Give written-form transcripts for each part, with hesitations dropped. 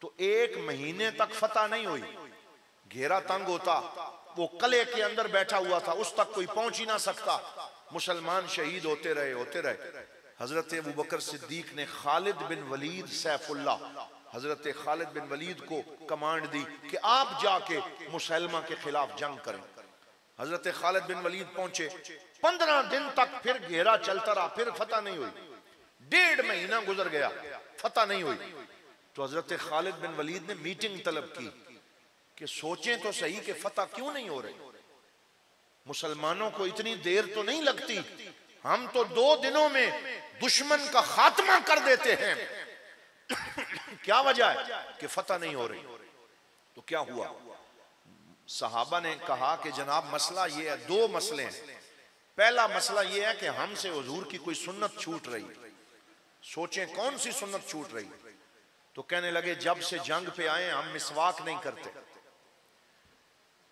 तो 1 महीने तक फतह नहीं हुई। घेरा तंग होता, वो कले के अंदर बैठा हुआ था, उस तक कोई पहुंच ही ना सकता। मुसलमान शहीद होते रहे। हजरत अबू बकर सिद्दीक ने खालिद बिन वलीद सैफुल्लाह, हजरत खालिद बिन वलीद को कमांड दी कि आप जाके मुसलमा के खिलाफ जंग करें। हजरत खालिद बिन वलीद पहुंचे। 15 दिन तक फिर घेरा चलता रहा, फिर फतह नहीं हुई। 1.5 महीना गुजर गया, फतह नहीं हुई। तो हजरत खालिद बिन वलीद ने मीटिंग तलब की कि सोचें तो सही कि फतह क्यों नहीं हो रही। मुसलमानों को इतनी देर तो नहीं लगती, हम तो 2 दिनों में दुश्मन का खात्मा कर देते हैं। क्या वजह है कि फतह नहीं हो रही? तो क्या हुआ? सहाबा ने कहा कि जनाब मसला ये है, 2 मसले हैं। पहला मसला ये है कि हमसे हुजूर की कोई सुन्नत छूट रही। सोचें कौन सी सुन्नत छूट रही? तो कहने लगे जब से जंग पे आए हम मिसवाक नहीं करते।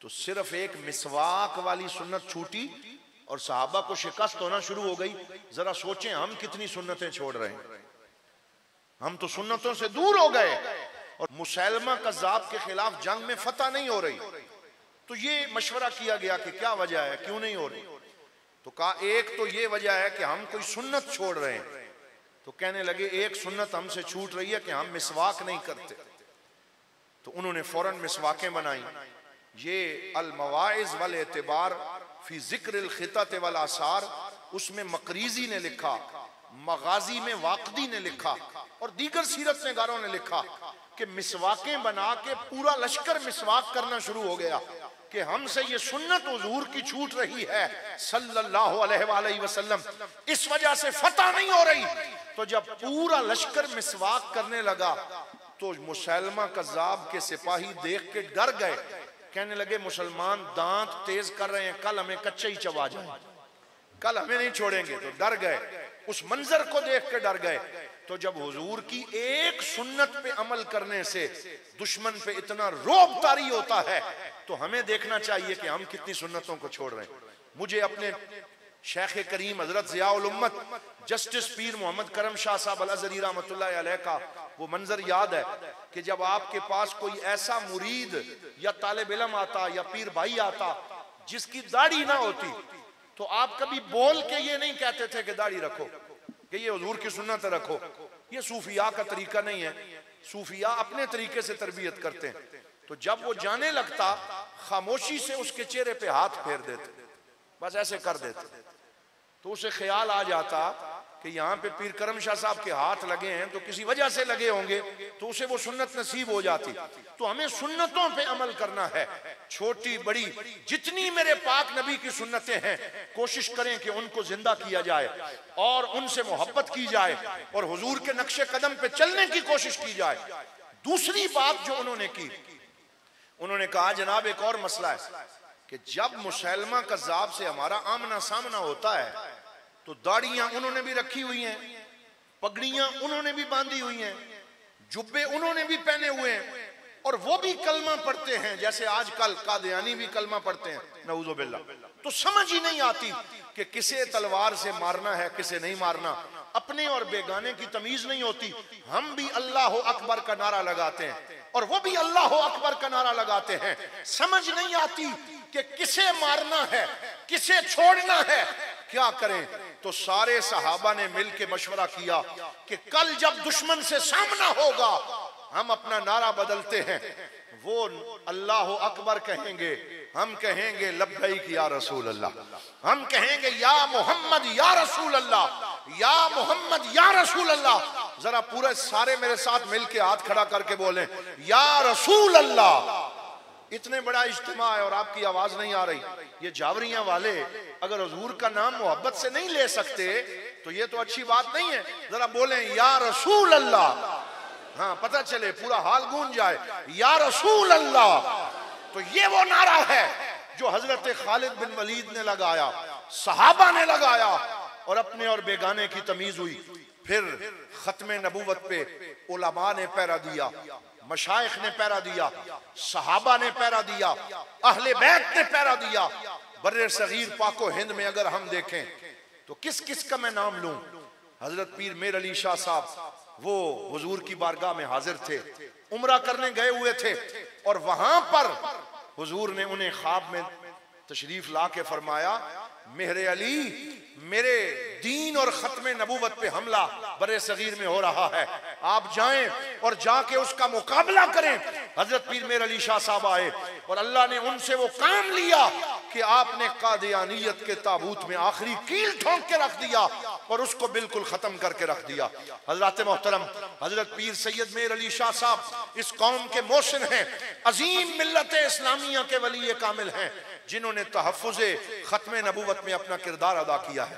तो सिर्फ एक मिसवाक वाली सुन्नत छूटी और सहाबा को शिकस्त होना शुरू हो गई। जरा सोचें हम कितनी सुन्नतें छोड़ रहे हैं। हम तो सुन्नतों से दूर हो गए और मुसैलमा कज़्ज़ाब के खिलाफ जंग में फतह नहीं हो रही। तो ये मशवरा किया गया कि क्या वजह है, क्यों नहीं हो रही? तो कहा एक तो ये वजह है कि हम कोई सुन्नत छोड़ रहे हैं। तो कहने लगे एक सुन्नत हमसे छूट रही है कि हम मिसवाक नहीं करते। तो उन्होंने फौरन मिसवाकें बनाई। ये अल मवाइज़ वल एतिबार फी ज़िक्र अल खितत वल आसार, उसमें मकरीजी ने लिखा, मगाजी में वाक़दी ने लिखा और दीगर सीरत निगारों ने लिखा कि मिसवाकें बना के पूरा लश्कर मिसवाक करना शुरू हो गया कि हमसे ये सुन्नत हुजूर की छूट रही है सल्लल्लाहु अलैहि वसल्लम, इस वजह से फतह नहीं हो रही। तो जब पूरा लश्कर मिसवाक करने लगा तो मुसैलमा कज़्ज़ाब के सिपाही देख के डर गए। कहने लगे मुसलमान दांत तेज कर रहे हैं, कल हमें कच्चे ही चबा जाए, कल हमें नहीं छोड़ेंगे। तो डर गए, उस मंजर को देख के डर गए। तो जब हुजूर की एक सुन्नत पे अमल करने से दुश्मन पे इतना रोब तारी होता है तो हमें देखना चाहिए कि हम कितनी सुन्नतों को छोड़ रहे हैं। मुझे अपने शेख करीम हजरत ज़ियाउल उम्मत जस्टिस पीर मोहम्मद करम शाह साहब अल-अज़हरी रहमतुल्लाह अलैह का वो मंजर याद है कि जब आपके पास कोई ऐसा मुरीद या तालिब इल्म आता या पीर भाई आता जिसकी दाढ़ी ना होती तो आप कभी बोल के ये नहीं कहते थे कि दाढ़ी रखो, कि ये हुजूर की सुन्नत रखो। ये सूफिया का तरीका नहीं है, सूफिया अपने तरीके से तरबियत करते हैं। तो जब वो जाने लगता खामोशी से उसके चेहरे पे हाथ फेर देते, बस ऐसे कर देते। तो उसे ख्याल आ जाता कि यहाँ पे पीर करम शाह साहब के हाथ लगे हैं तो किसी वजह से लगे होंगे, तो उसे वो सुन्नत नसीब हो जाती। तो हमें सुन्नतों पे अमल करना है, छोटी बड़ी जितनी मेरे पाक नबी की सुन्नतें हैं कोशिश करें कि उनको जिंदा किया जाए और उनसे मोहब्बत की जाए और हुजूर के नक्शे कदम पे चलने की कोशिश की जाए। दूसरी बात जो उन्होंने की, उन्होंने कहा जनाब एक और मसला है कि जब मुसैलमा कज़्ज़ाब से हमारा आमना सामना होता है तो दाढ़ियां उन्होंने भी रखी हुई हैं, पगड़ियां उन्होंने भी बांधी हुई हैं, जुब्बे उन्होंने भी पहने हुए हैं और वो भी कलमा पढ़ते हैं जैसे आजकल कादियानी भी कलमा पढ़ते हैं, नऊज़ु बिल्लाह। तो समझ ही नहीं आती कि किसे तलवार से मारना है किसे नहीं मारना, अपने और बेगाने की तमीज नहीं होती। हम भी अल्लाह अकबर का नारा लगाते हैं और वो भी अल्लाह अकबर का नारा लगाते हैं, समझ नहीं आती कि किसे मारना है किसे छोड़ना है, क्या करें। तो सारे सहाबा ने मिलकर मशवरा किया कि कल जब दुश्मन से सामना होगा हम अपना नारा बदलते हैं, वो अल्लाह अकबर कहेंगे, हम कहेंगे लब्बैक या रसूल अल्लाह, हम कहेंगे या मोहम्मद या रसूल अल्लाह, या मोहम्मद या रसूल अल्लाह। जरा पूरे सारे मेरे साथ मिलके हाथ खड़ा करके बोलें या रसूल अल्लाह। इतने बड़ा इज्तिमा है और आपकी आवाज नहीं आ रही। ये जावरियां वाले अगर हुजूर का नाम मोहब्बत से नहीं ले सकते तो ये तो अच्छी बात नहीं है। जरा बोलें या रसूल अल्लाह, हाँ पता चले पूरा हाल गूंज जाए या रसूल अल्लाह। तो ये वो नारा है जो हजरत खालिद बिन वलीद ने लगाया, सहाबा ने लगाया और अपने और बेगाने की तमीज हुई। फिर खत्मे नबूवत पे उलमा ने पहरा दिया, मशाइख ने पहरा दिया, सहाबा ने पहरा दिया, अहले बैत ने पहरा दिया। बर्रे सगीर पाको हिंद में अगर हम देखें तो किस किस का मैं नाम लूं, हजरत पीर मेर अली शाह साहब वो हुजूर की बारगाह में हाजिर थे, उम्रा करने गए हुए थे, और वहां पर हुजूर ने उन्हें ख्वाब में तशरीफ ला के फरमाया, मेहरे अली, मेरे दीन और खत्मे नबूवत पे हमला बरे सगीर में हो रहा है, आप जाएं और जाके उसका मुकाबला करें। हजरत पीर मेर अली शाह साहब आए और अल्लाह ने उनसे वो काम लिया कि आपने कादियानियत के ताबूत में आखिरी कील ठोंक के रख दिया और उसको बिल्कुल खत्म करके रख दिया। हजरत मोहतरम हजरत पीर सैयद मेर अली शाह साहब इस कौम के मोहसिन हैं, अजीम मिल्लत इस्लामिया के वली कामिल हैं, जिन्होंने तहफ़्फ़ुज़े खत्मे नबूवत में अपना किरदार अदा किया है।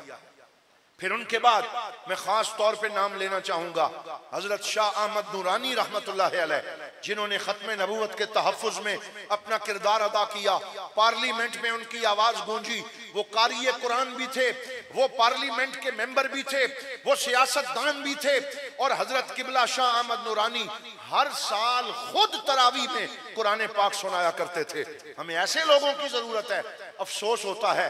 फिर उनके बाद मैं खास तौर पे नाम लेना चाहूंगा हजरत शाह अहमद नूरानी रहमतुल्लाह अलैह, जिन्होंने खत्मे नबूवत के तहफ़्फ़ुज़ में अपना किरदार अदा किया। पार्लियामेंट में उनकी आवाज गूंजी। वो कारी कुरान भी थे, वो पार्लियामेंट के मेंबर भी थे, वो सियासतदान भी थे, और हजरत किबला शाह अहमद नूरानी हर साल खुद तरावी में कुरान पाक सुनाया करते थे। हमें ऐसे लोगों की जरूरत है। अफसोस होता है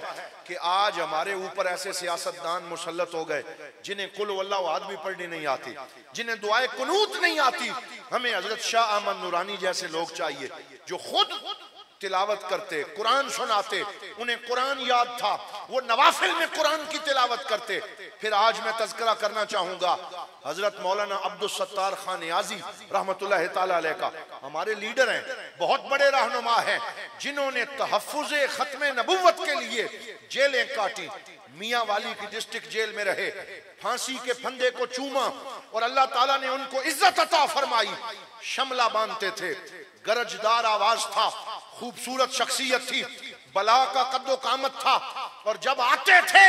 कि आज हमारे ऊपर ऐसे सियासतदान मुसल्लत हो गए जिन्हें कुल वल्लाहु अहद भी पढ़नी नहीं आती, जिन्हें दुआए कुनूत नहीं आती। हमें हजरत शाह अहमद नूरानी जैसे लोग चाहिए जो खुद तिलावत करते, कुरान सुनाते, उन्हें कुरान याद था, वो नवाफिल में कुरान की तिलावत करते। फिर आज मैं तज़किरा करना चाहूंगा हजरत मौलाना अब्दुल सत्तार खान नियाज़ी रहमतुल्लाह ताला अलैह का। हमारे लीडर हैं, बहुत बड़े रहनुमा हैं, जिन्होंने तहफ़्फ़ुज़े खत्मे नबूवत के लिए जेलें काटी। मियाँ वाली की डिस्ट्रिक्ट जेल में रहे, फांसी के फंदे को चूमा और अल्लाह ताला ने उनको इज्जत अता फरमाई। शमला बांधते थे, गरजदार आवाज था, खूबसूरत शख्सियत थी, बला का कद्दो कामत था, और जब आते थे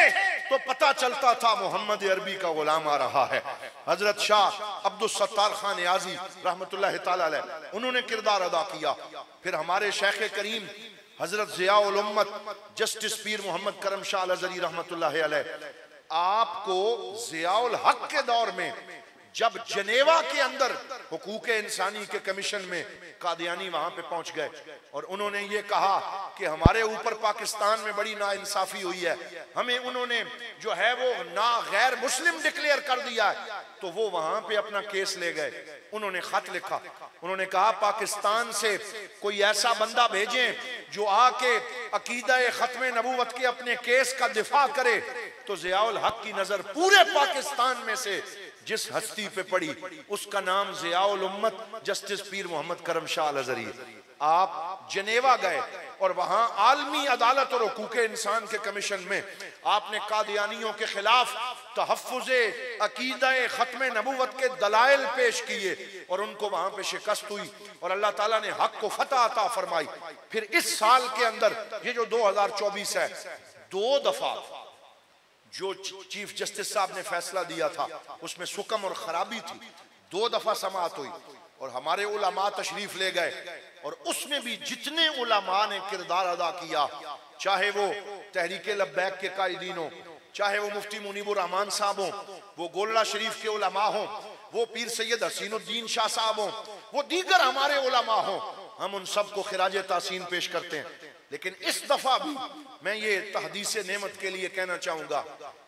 तो पता चलता था मोहम्मद अरबी का गुलाम आ रहा है। हजरत शाह अब्दुल सत्तार खान नियाज़ी रहमतुल्लाह ताला अलैह, उन्होंने किरदार अदा किया। फिर हमारे शेख करीम हजरत ज़ियाउल उम्मत जस्टिस पीर मोहम्मद करम शाह अल-अज़हरी रहमतुल्लाह अलैह, आपको ज़ियाउल हक के दौर में जब जनेवा के अंदर हुकूक इंसानी के कमीशन में कादियानी वहां पे पहुंच गए और उन्होंने ये कहा कि हमारे ऊपर पाकिस्तान में बड़ी नाइंसाफी हुई है, हमें उन्होंने जो है वो ना गैर मुस्लिम डिक्लेयर कर दिया है, तो वो वहां पे अपना केस ले गए। उन्होंने खत लिखा, उन्होंने कहा पाकिस्तान से कोई ऐसा बंदा भेजें जो आके अकीदा खत्मे नबूवत के अपने केस का दिफा करे। तो ज़ियाउल हक की नजर पूरे पाकिस्तान में से जिस हस्ती पे पड़ी उसका नाम ज़ियाउल उम्मत जस्टिस पीर मोहम्मद करम शाह अल-अज़हरी। आप जनेवा गए और वहां आलमी अदालत और हुकूक इंसान के कमीशन में आपने कादियानियों के खिलाफ तहफ़्फ़ुज़े अकीदा खत्मे नबूवत के दलाइल पेश किए और उनको वहां पे शिकस्त हुई और अल्लाह ताला ने हक को फतह अता फरमाई। फिर इस साल के अंदर ये जो 2024 है, 2 दफा जो चीफ जस्टिस साहब ने फैसला दिया था उसमें सुकम और खराबी थी, 2 दफा समाअत हुई और हमारे उलमा तशरीफ ले गए और उसमें भी जितने उलमा ने किरदार अदा किया, चाहे वो तहरीके लब्बैक के कायदीन हो, चाहे वो मुफ्ती मुनीबुर रहमान साहब हो, वो गोल्ला शरीफ के उलमा हो, वो पीर सैयद हसीनुद्दीन शाह साहब हो, वो दीगर हमारे उलमा हो, हम उन सबको खिराज तासीन पेश करते हैं। लेकिन इस दफा भी मैं ये तहदीस नेमत के लिए कहना चाहूंगा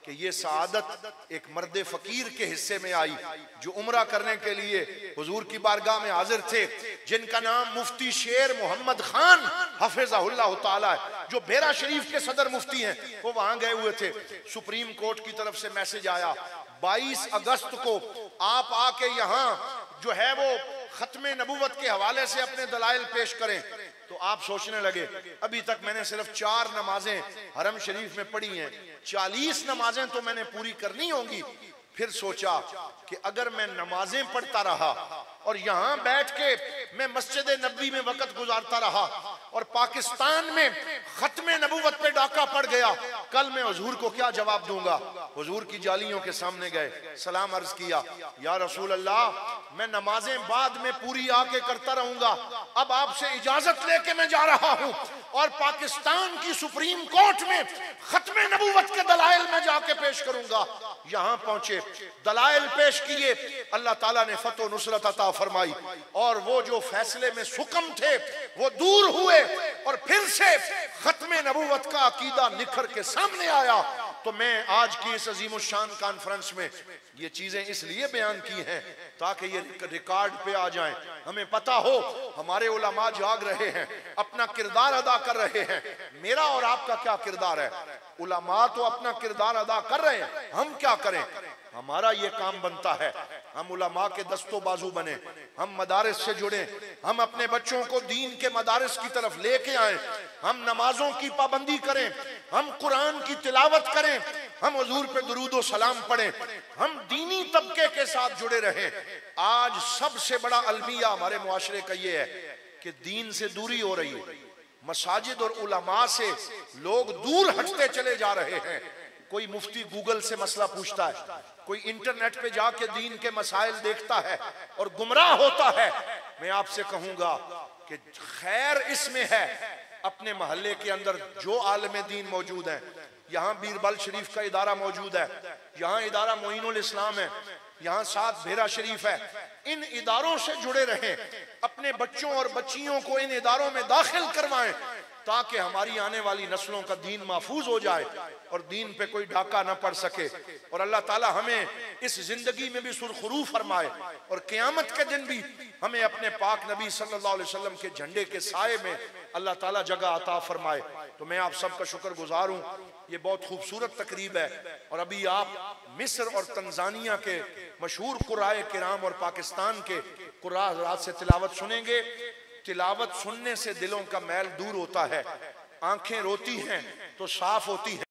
कि ये सआदत एक मर्द फकीर के हिस्से में आई जो उम्रा करने के लिए हुजूर की बारगाह में हाजिर थे, जिनका नाम मुफ्ती शेर मोहम्मद खान हफिज़हुल्लाह ताला है, जो बेरा शरीफ के सदर मुफ्ती हैं। वो वहां गए हुए थे, सुप्रीम कोर्ट की तरफ से मैसेज आया 22 अगस्त को आप आके यहाँ जो है वो खत्मे नबूवत के हवाले से अपने दलाइल पेश करें। तो आप सोचने लगे अभी तक मैंने सिर्फ 4 नमाजें हरम शरीफ में पढ़ी हैं, 40 नमाजें तो मैंने पूरी करनी होंगी। फिर सोचा कि अगर मैं नमाजें पढ़ता रहा और यहाँ बैठ के मैं मस्जिद नबी में वक्त गुजारता रहा और पाकिस्तान में खत्मे नबूवत पे डाका पड़ गया, कल मैं हुजूर को क्या जवाब दूंगा। हुजूर की जालियों के सामने गए, सलाम अर्ज किया, या रसूल अल्लाह मैं नमाजें बाद में पूरी आके करता रहूंगा, अब आपसे इजाजत लेके मैं जा रहा हूँ और पाकिस्तान की सुप्रीम कोर्ट में खत्मे नबूवत के दलाइल में जाके पेश करूंगा। यहाँ पहुंचे, दलाइल पेश किए, अल्लाह ताला ने फतह नुसरत अता फरमाई और वो जो फैसले में सुकम थे वो दूर हुए और फिर से खत्मे नबूवत का अकीदा निखर के सामने आया। तो मैं आज की इस अजीम शान कॉन्फ्रेंस में ये चीजें इसलिए बयान की हैं ताकि ये रिकॉर्ड पे आ जाएं। हमें पता हो हमारे उलमा जाग रहे हैं, अपना किरदार अदा कर रहे हैं। मेरा और आपका क्या किरदार है? उलमा तो अपना किरदार अदा कर रहे हैं, हम क्या करें? हमारा ये काम बनता है हम उलमा के दस्तों बाजू बने, हम मदारिस से जुड़े, हम अपने बच्चों को दीन के मदारिस की तरफ लेके आए, हम नमाजों की पाबंदी करें, हम कुरान की तिलावत करें, हम हुजूर पे दुरूद सलाम पढ़ें, हम दीनी तबके के साथ जुड़े रहें। आज सबसे बड़ा अलमिया हमारे मुआशरे का ये है कि दीन से दूरी हो रही है, मसाजिद और उलमा से लोग दूर हटते चले जा रहे हैं। कोई मुफ्ती गूगल से मसला पूछता है, कोई इंटरनेट पे जाके दीन के मसाइल देखता है और गुमराह होता है। मैं आपसे कहूंगा कि खैर इसमें है अपने मोहल्ले के अंदर जो आलम दीन मौजूद है, यहाँ बीरबल शरीफ का इदारा मौजूद है, यहाँ इदारा मोइनुल इस्लाम है, यहाँ साथ भेरा शरीफ है, इन इदारों से जुड़े रहें, अपने बच्चों और बच्चियों को इन इदारों में दाखिल करवाएं ताकि हमारी आने वाली नस्लों का दीन महफूज हो जाए और दीन पे कोई डाका ना पड़ सके। और अल्लाह ताला हमें इस जिंदगी में भी सुरखरू फरमाए और क़यामत के दिन भी हमें अपने पाक नबी सल्लल्लाहु अलैहि वसल्लम के झंडे के साए में अल्लाह ताला जगह अता फरमाए। तो मैं आप सबका शुक्रगुजार हूँ। ये बहुत खूबसूरत तकरीब है और अभी आप मिस्र और तंजानिया के मशहूर कुराए किराम और पाकिस्तान के कुरा रात से तिलावत सुनेंगे। तिलावत सुनने से दिलों का मैल दूर होता है, आंखें रोती हैं तो साफ होती हैं।